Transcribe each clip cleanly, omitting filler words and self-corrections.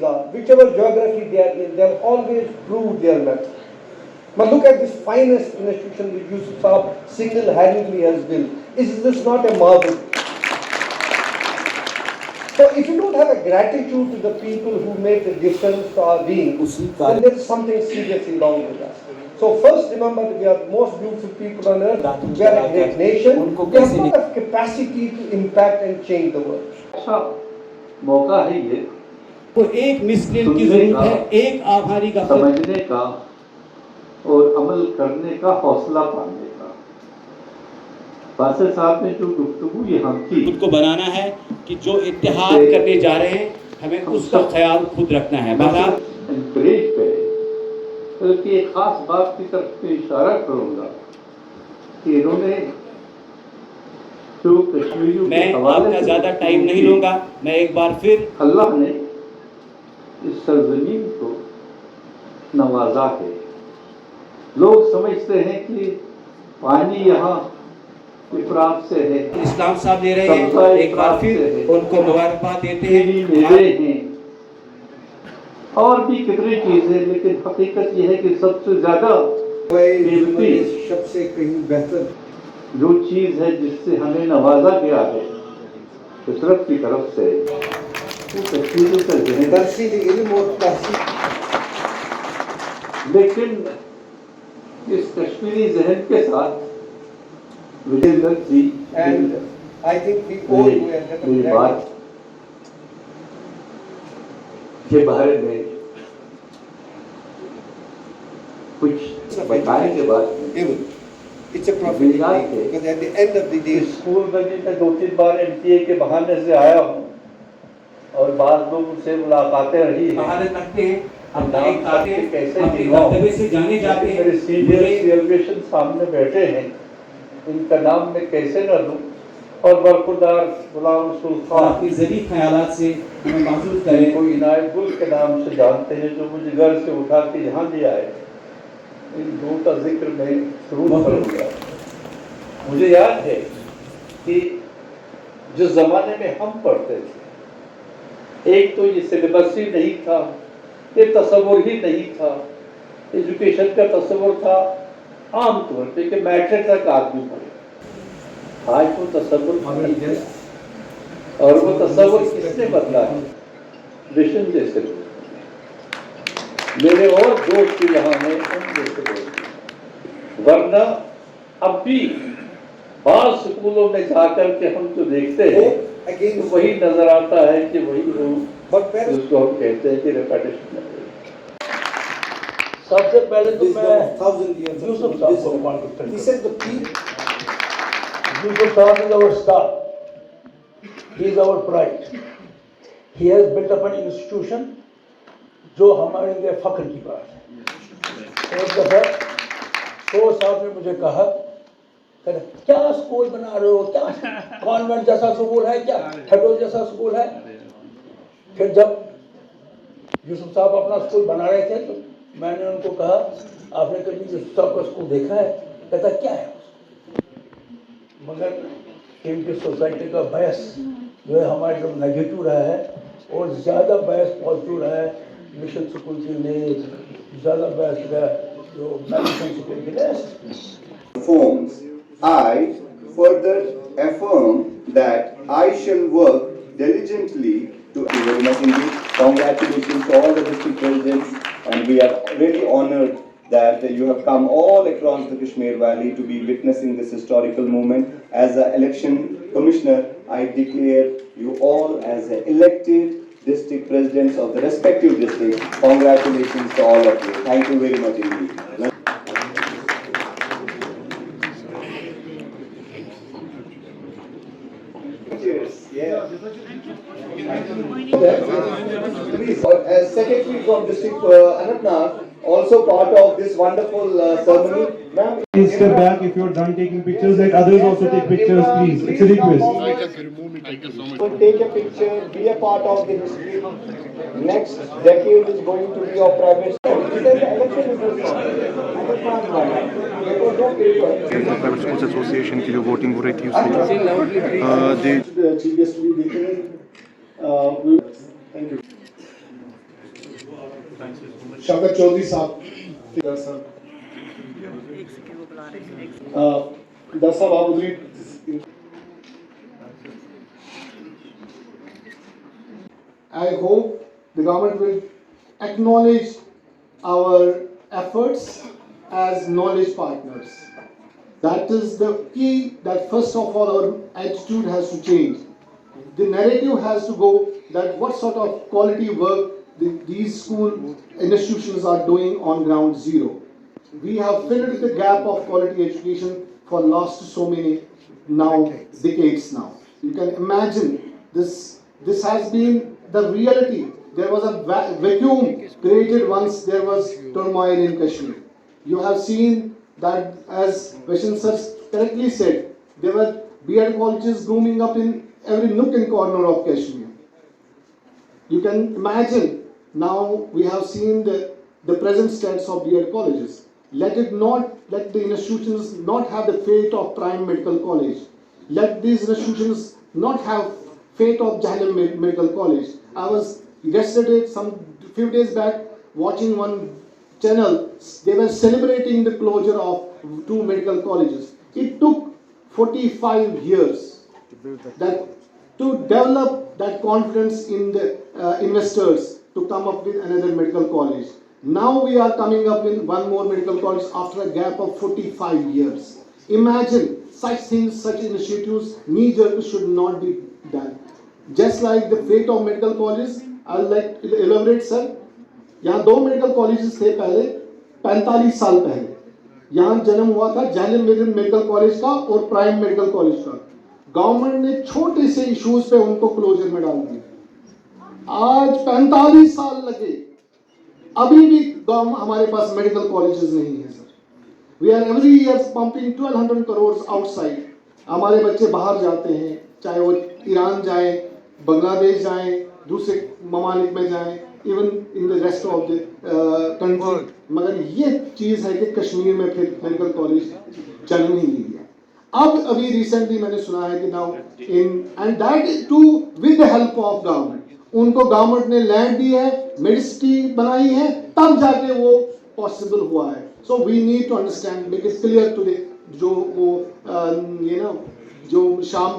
are, whichever geography they are in, they have always proved their mettle. But look at this finest institution that Yusuf Saab single-handedly has built. Is this not a marvel? So if you don't have a gratitude to the people who make a difference to our being, then there is something seriously wrong with us. So first remember that we are the most beautiful people on earth. We are a great nation. We have a lot of capacity to impact and change the world. अच्छा मौका है ये तो एक मिसक्रेंट की जरूरत है, एक आभारी का, समझने का और अमल करने का हौसला पाने का। फासिल साहब ने जो गुफ्तगू यहाँ की, खुद को बनाना है कि जो इत्तेहाद करने जा रहे हैं हमें उसका ख्याल खुद रखना है। एनकरेज करें, बल्कि एक खास बात की तरफ पे इशारा करूँगा कि इन्होंने जो कश्मीरियों मैं आपका ज़्यादा टाइम नहीं लूँगा, मैं एक बार फिर अल्लाह ने इस सरजमीन को नवाजा है। लोग समझते हैं कि पानी यहाँ इफरात से है, इस्लाम साहब दे रहे हैं, एक बार फिर उनको मुबारकबाद देते हैं। और भी कितनी चीजें, लेकिन हकीकत यह है कि सबसे ज्यादा सबसे कहीं बेहतर जो चीज है जिससे हमें नवाजा गया है फितरत की तरफ से, वो कश्मीरी का जहन। लेकिन इस कश्मीरी जहन के साथ विजय जी मेरी बात के बारे में कुछ बताने के बाद It's a prophetic thing, because at the end of the day, school में मैं 2-3 बार एमटीए के बहाने से आया हूँ और बाद लोगों से मुलाकातें रही हैं। कैसे से जाने जाते हैं, मेरे सीनियर एलिवेशन सामने बैठे हैं, इनका नाम मैं कैसे न लूं। और बरखुरदार गुलाम रसूल खान अपनी ज़री ख्यालात से हमें महसूस करें, कोई इनायत गुल के नाम से जानते हैं, जो मुझे घर से उठा के यहाँ ले आए। इन दो का जिक्र मैं शुरू करूँगा। मुझे याद है कि जिस ज़माने में हम पढ़ते थे, एक तो ये सिलेबस ही नहीं था, ये तस्वुर ही नहीं था, एजुकेशन का तस्वुर था आम तौर पे कि मैट्रिक तक आदमी पढ़े। आज वो तस्वुर बदल गया, और वो तस्वुर किसने बदला है? विशन जैसे लोग, मेरे और दोस्त भी यहाँ हैं, उन जैसे लोग। वरना अब भी बाज़ स्कूलों में जाकर के हम जो देखते हैं तो वही नजर आता है कि वही लोग जिसको हम कहते हैं कि रेपिटेशन है। सबसे पहले तो मैं यूसुफ साहब को मालूम करता हूँ। यूसुफ साहब is our star. He is our pride. He has built up an institution जो हमारे लिए फख्र की बात है। एक दफा साहब ने मुझे कहा, क्या स्कूल बना रहे हो, क्या कॉन्वेंट जैसा स्कूल है, क्या हेडो जैसा स्कूल है। फिर जब यूसुफ साहब अपना स्कूल बना रहे थे तो मैंने उनको कहा, आपने कभी यूसुफ साहब का स्कूल देखा है? कहता क्या है? मगर इनकी सोसाइटी का बहस जो है हमारे जो नेगेटिव रहा है और ज़्यादा बहस पॉजिटिव रहा है। मिशन स्कूल के लिए ज़्यादा बहस रहा है जो मिशन स्कूल के लिए। Forms. I further affirm that I shall work diligently to very much indeed. Congratulations to all the district presidents, and we are really honored that you have come all across the Kashmir Valley to be witnessing this historical moment. As an election commissioner, I declare you all as elected district presidents of the respective districts. Congratulations to all of you. Thank you very much indeed. As Secretary from District Anantnag, also part of this wonderful ceremony. Please step back if you're done taking pictures. Let others also take pictures, please. It's a request. Take a picture, be a part of the history. Next decade is going to be of private. Private schools association की जो voting हो रही थी उसमें Previously, Shaukat Chaudhary साहब दस साहब आप उधर I hope the government will acknowledge our efforts as knowledge partners. That is the key, that first of all our attitude has to change. The narrative has to go that what sort of quality work these school institutions are doing on ground zero. We have filled the gap of quality education for last so many decades now. You can imagine this has been the reality. There was a vacuum created once there was turmoil in Kashmir. You have seen that, as Vashan sir correctly said, there were B.Ed colleges grooming up in every nook and corner of Kashmir. You can imagine now we have seen the present status of B.Ed colleges. Let the institutions not have the fate of Prime Medical College. Let these institutions not have fate of Jahannam Medical College. I was yesterday, few days back, watching one channel. They were celebrating the closure of 2 medical colleges. It took 45 years to develop that confidence in the investors to come up with another medical college. Now we are coming up with one more medical college after a gap of 45 years. Imagine such things, such initiatives knee-jerk should not be done. Just like the fate of medical colleges, I would like to elaborate, sir. यहाँ 2 medical colleges थे पहले, 45 साल पहले। यहाँ जन्म हुआ था Jainam medical college का और प्राइम मेडिकल कॉलेज का। गवर्नमेंट ने छोटे से इश्यूज पे उनको क्लोजर में डाल दिया। आज 45 साल लगे, अभी भी हमारे पास मेडिकल कॉलेजेस नहीं है sir. We are every year pumping 1200 crore outside. हमारे बच्चे बाहर जाते हैं, चाहे वो ईरान जाए, बांग्लादेश जाए, दूसरे ममालिक में जाए, even in the rest of the country. मगर ये चीज़ है कि कश्मीर में फिर मेडिकल कॉलेज जन्म ही नहीं दिया। अब अभी रिसेंटली मैंने सुना है कि now and that too with the help of government, उनको गवर्नमेंट ने लैंड दी है, मेडिसिटी बनाई है, तब जाके वो पॉसिबल हुआ है। So we need to understand, make it clear to the जो वो जो शाम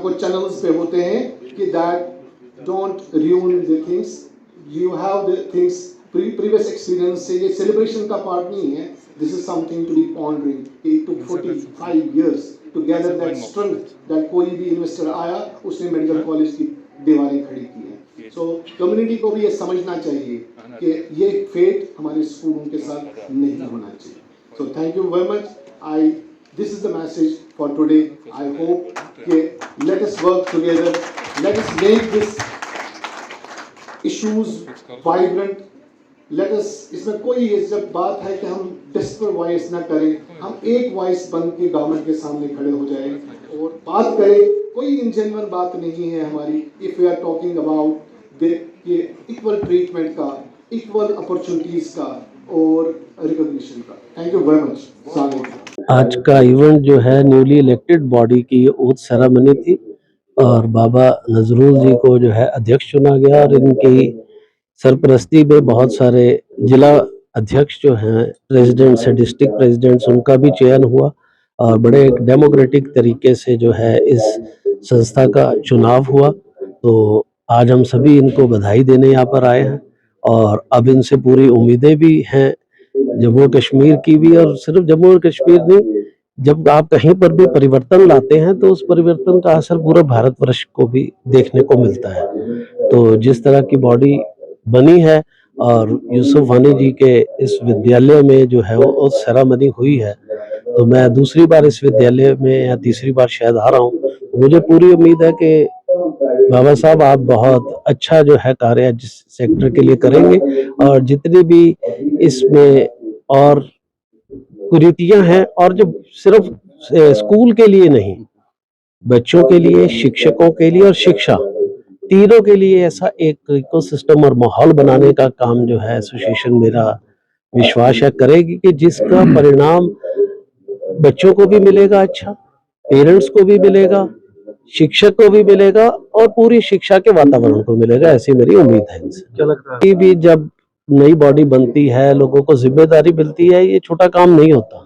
को चैनल्स पे होते हैं कि that don't ruin the things, you have the things previous experience से, ये celebration का part नहीं है। This is something to be pondering. It took 45 years to gather that strength that कोई भी इन्वेस्टर आया, उसने मेडिकल कॉलेज की दीवारें खड़ी की हैं। सो कम्युनिटी को भी ये समझना चाहिए कि ये फेट हमारे स्कूलों के साथ नहीं होना चाहिए। So thank you very much. This is the message for today. I hope let us work together. Let us make this issues vibrant. Let us, इसमें कोई जब बात है कि हम डिस्पर वॉइस ना करें, हम एक वॉइस बन के गवर्नमेंट के सामने खड़े हो जाएं और बात करें। कोई इंजेन्युइन बात नहीं है हमारी। If we are talking about the equal treatment का, इक्वल अपॉर्चुनिटीज का और रिकॉग्निशन का। Thank you very much. आज का इवेंट जो है न्यूली इलेक्टेड बॉडी की ओथ सेरेमनी थी और बाबा नजरुल जी को जो है अध्यक्ष चुना गया और इनकी सरपरस्ती में बहुत सारे जिला अध्यक्ष जो हैं, प्रेसिडेंट्स हैं, डिस्ट्रिक्ट प्रेसिडेंट्स, उनका भी चयन हुआ और बड़े एक डेमोक्रेटिक तरीके से जो है इस संस्था का चुनाव हुआ। तो आज हम सभी इनको बधाई देने यहाँ पर आए हैं और अब इनसे पूरी उम्मीदें भी हैं जम्मू कश्मीर की भी। और सिर्फ जम्मू और कश्मीर नहीं, जब आप कहीं पर भी परिवर्तन लाते हैं तो उस परिवर्तन का असर पूरा भारतवर्ष को भी देखने को मिलता है। तो जिस तरह की बॉडी बनी है और यूसुफ हनी जी के इस विद्यालय में जो है वो सेरेमनी हुई है, तो मैं दूसरी बार इस विद्यालय में या तीसरी बार शायद आ रहा हूँ। तो मुझे पूरी उम्मीद है कि बाबा साहब आप बहुत अच्छा जो है कार्य जिस सेक्टर के लिए करेंगे और जितनी भी इसमें और कुरीतियां हैं, और जो सिर्फ स्कूल के लिए नहीं, बच्चों के लिए, शिक्षकों के लिए और शिक्षा तीनों के लिए ऐसा एक इकोसिस्टम और माहौल बनाने का काम जो है एसोसिएशन, मेरा विश्वास है, करेगी कि जिसका परिणाम बच्चों को भी मिलेगा, अच्छा पेरेंट्स को भी मिलेगा, शिक्षक को भी मिलेगा और पूरी शिक्षा के वातावरण को मिलेगा। ऐसी मेरी उम्मीद है इनसे। क्या लगता है भी जब नई बॉडी बनती है, लोगों को जिम्मेदारी मिलती है, ये छोटा काम नहीं होता।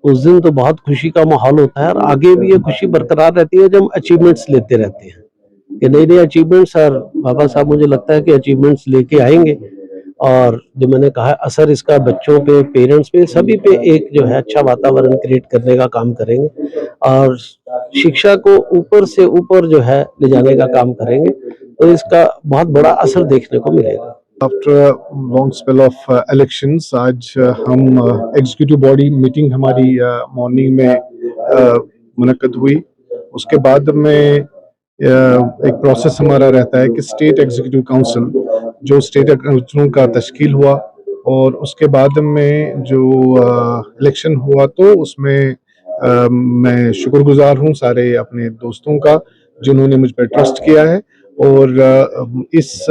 उस दिन तो बहुत खुशी का माहौल होता है और आगे भी ये खुशी बरकरार रहती है जब हम अचीवमेंट्स लेते रहते हैं कि नई नई अचीवमेंट्स, और बाबा साहब मुझे लगता है कि अचीवमेंट्स लेके आएंगे और जो मैंने कहा असर इसका बच्चों पे, पेरेंट्स पे, सभी पे एक जो है अच्छा वातावरण क्रिएट करने का काम करेंगे और शिक्षा को ऊपर से ऊपर जो है ले जाने का काम करेंगे, तो इसका बहुत बड़ा असर देखने को मिलेगा। After long spell of elections आज हम एग्जीक्यूटिव बॉडी मीटिंग हमारी मॉर्निंग में मुनक्कद हुई। उसके बाद में एक प्रोसेस हमारा रहता है कि स्टेट एग्जीक्यूटिव काउंसिल जो स्टेट काउंसिलों का तश्कील हुआ और उसके बाद में जो इलेक्शन हुआ तो उसमें मैं शुक्रगुजार हूँ सारे अपने दोस्तों का जिन्होंने मुझ पर ट्रस्ट किया है और इस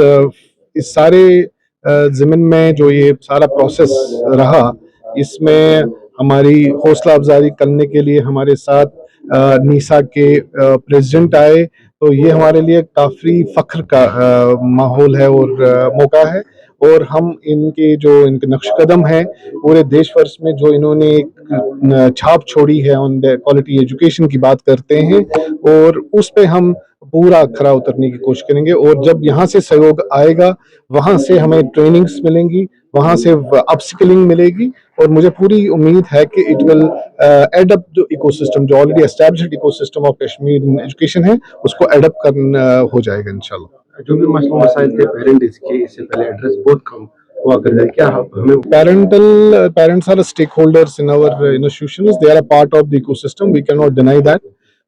सारे ज़मीन में जो ये सारा प्रोसेस रहा इसमें हमारी हौसला अफजाई करने के लिए हमारे साथ नीसा के प्रेसिडेंट आए, तो ये हमारे लिए काफ़ी फ़ख्र का माहौल है और मौका है और हम इनके नक्श कदम हैं पूरे देश वर्ष में जो इन्होंने एक छाप छोड़ी है ऑन द क्वालिटी एजुकेशन की बात करते हैं और उस पे हम पूरा खरा उतरने की कोशिश करेंगे और जब यहाँ से सहयोग आएगा वहाँ से हमें ट्रेनिंग्स मिलेंगी, वहाँ से अपस्किलिंग मिलेगी और मुझे पूरी उम्मीद है कि it will add up the ecosystem जो already established ecosystem of Kashmir education है उसको एड अप करना हो जाएगा इंशाल्लाह। जो भी मसले मसाइल थे पेरेंट्स के इससे पहले एड्रेस बहुत कम हुआ करते हैं, क्या हमें parents are stakeholders in our institutions, they are a part of the ecosystem, we cannot deny that,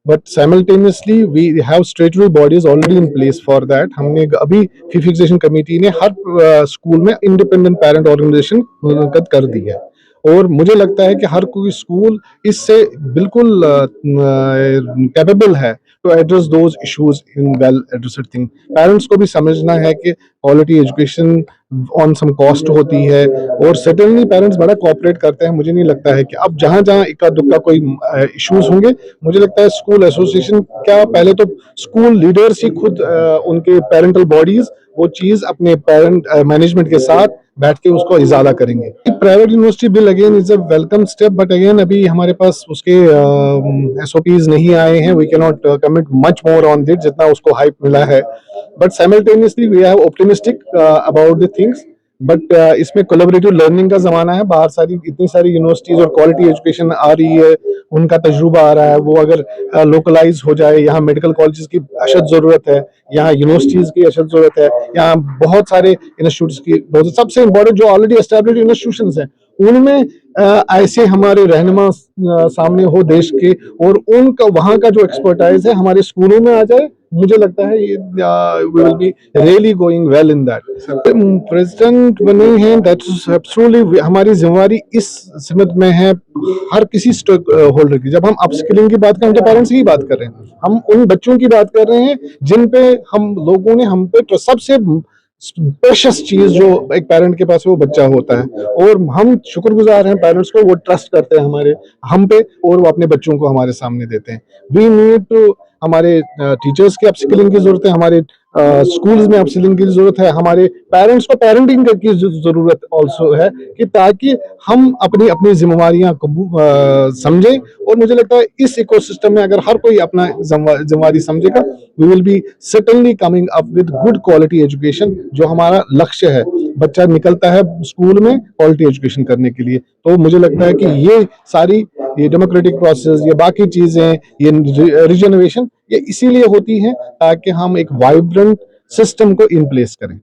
but simultaneously we have statutory bodies already in place for that। हमने अभी फी फिक्सेशन कमेटी ने हर school में independent parent organisation मुनक्कद कर दी है और मुझे लगता है कि हर कोई स्कूल इससे बिल्कुल कैपेबल है to address those issues in well addressed thing. Parents को भी समझना है कि quality education on some cost होती है और सर्टेनली पेरेंट्स बड़ा कोऑपरेट करते हैं। मुझे नहीं लगता है कि अब जहाँ जहाँ इक्का दुक्का कोई इश्यूज होंगे, मुझे लगता है स्कूल एसोसिएशन क्या पहले तो स्कूल लीडर्स ही खुद उनके पेरेंटल बॉडीज वो चीज अपने पेरेंट मैनेजमेंट के साथ बैठ के उसको इजाला करेंगे। Private university bill again is a welcome step, but again अभी हमारे पास उसके एसओपीज नहीं आए हैं, we can not commit much more on that जितना उसको हाइप मिला है, but simultaneously we are optimistic about the things. But इसमें कोलैबोरेटिव लर्निंग का जमाना है, बाहर इतनी सारी यूनिवर्सिटीज और क्वालिटी एजुकेशन आ रही है, उनका तजुर्बा आ रहा है, वो अगर लोकलाइज हो जाए, यहाँ मेडिकल कॉलेजेस की अशद जरूरत है, यहाँ यूनिवर्सिटीज की अशद जरूरत है, यहाँ बहुत सारे इंस्टीट्यूट्स की सबसे इम्पोर्टेंट जो ऑलरेडी एस्टैब्लिश्ड इंस्टीट्यूशंस हैं उनमें ऐसे हमारे रहनुमा सामने हो देश के और उनका वहाँ का जो एक्सपर्टाइज है हमारे स्कूलों में आ जाए, मुझे लगता है ये we will be really going well in that. President बने हैं, दैट्स एब्सोल्युटली हमारी जिम्मेदारी इस सिमत में है हर किसी स्टेक होल्डर की। जब हम अपस्किलिंग की बात करें तो पेरेंट्स की बात कर रहे हैं, हम उन बच्चों की बात कर रहे हैं जिन पे हम लोगों ने हम पे सबसे प्रेशियस चीज जो एक पेरेंट के पास वो बच्चा होता है और हम शुक्रगुजार हैं पेरेंट्स को, वो ट्रस्ट करते हैं हम पे और वो अपने बच्चों को हमारे सामने देते हैं। वी नीड टू हमारे टीचर्स की अपस्किलिंग की जरूरत है, हमारे स्कूल्स में अपस्किलिंग की जरूरत है, हमारे पेरेंट्स को पेरेंटिंग की जरूरत ऑल्सो है कि ताकि हम अपनी जिम्मेवारियां समझें और मुझे लगता है इस इकोसिस्टम में अगर हर कोई अपना जिम्मेवारी समझेगा we will be certainly coming up with good quality education जो हमारा लक्ष्य है। बच्चा निकलता है स्कूल में क्वालिटी एजुकेशन करने के लिए, तो मुझे लगता है कि ये डेमोक्रेटिक प्रोसेस, ये बाकी चीजें, ये रिजनरेशन ये इसीलिए होती हैं ताकि हम एक वाइब्रेंट सिस्टम को इन प्लेस करें।